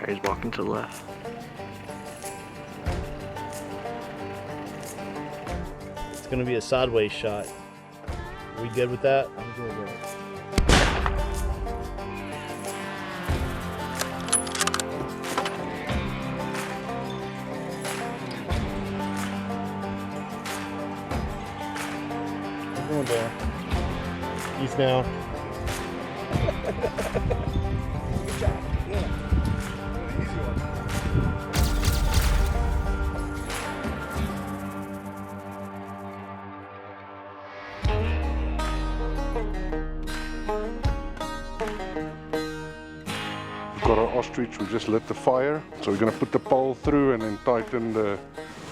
He's walking to the left. It's gonna be a sideways shot. Are we good with that? I'm good with it. He's going down. He's down. Good job. Yeah. Easy one. Got our ostrich, we just lit the fire. So we're gonna put the pole through and then tighten the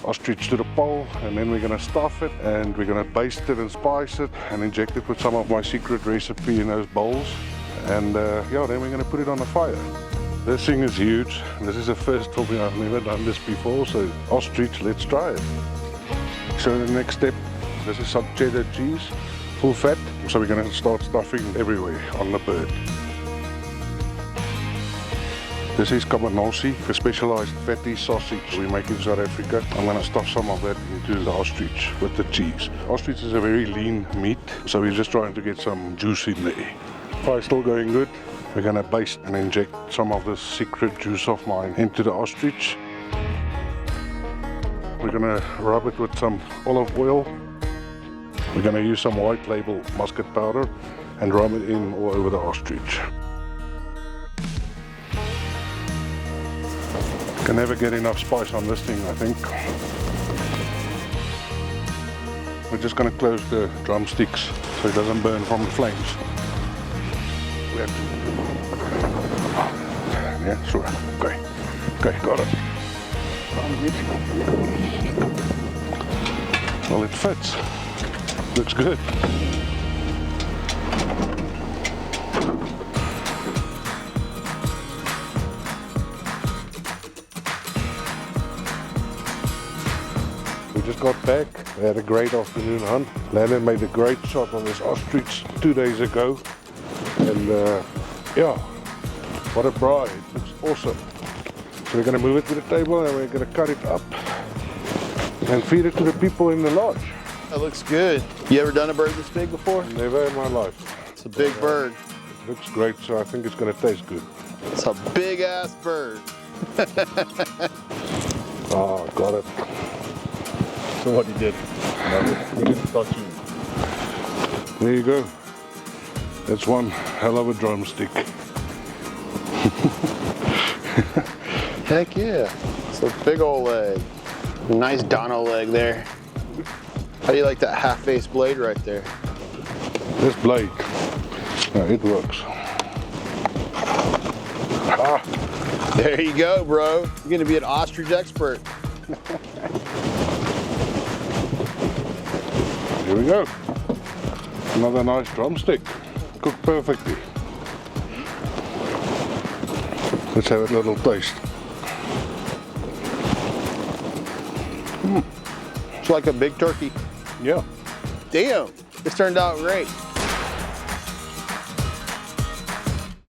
ostrich to the pole, and then we're gonna stuff it and we're gonna baste it and spice it and inject it with some of my secret recipe in those bowls. And yeah, then we're gonna put it on the fire. This thing is huge. This is a first for me. I've never done this before, so ostrich, let's try it. So the next step, this is some cheddar cheese, full fat. So we're gonna start stuffing everywhere on the bird. This is cabanossi, a specialized fatty sausage we make in South Africa. I'm going to stuff some of that into the ostrich with the cheese. Ostrich is a very lean meat, so we're just trying to get some juice in there. Fire's still going good. We're going to baste and inject some of this secret juice of mine into the ostrich. We're going to rub it with some olive oil. We're going to use some white label mustard powder and rub it in all over the ostrich. Can never get enough spice on this thing, I think. We're just going to close the drumsticks so it doesn't burn from the flames. We have to... Yeah, sure. Okay, got it. Well, it fits. Looks good. We just got back. We had a great afternoon hunt. Landon made a great shot on this ostrich 2 days ago. And yeah, what a bride. It looks awesome. So we're going to move it to the table and we're going to cut it up and feed it to the people in the lodge. That looks good. You ever done a bird this big before? Never in my life. It's a big bird. It looks great, so I think it's going to taste good. It's a big ass bird. Oh, got it. So what you did? You didn't thought you. There you go. That's one hell of a drumstick. Heck yeah. It's a big old leg. A nice Dono leg there. How do you like that half-face blade right there? This blade, yeah, it works. Ah. There you go, bro. You're gonna be an ostrich expert. Here we go. Another nice drumstick. Cooked perfectly. Let's have a little taste. It's like a big turkey. Yeah. Damn, this turned out great.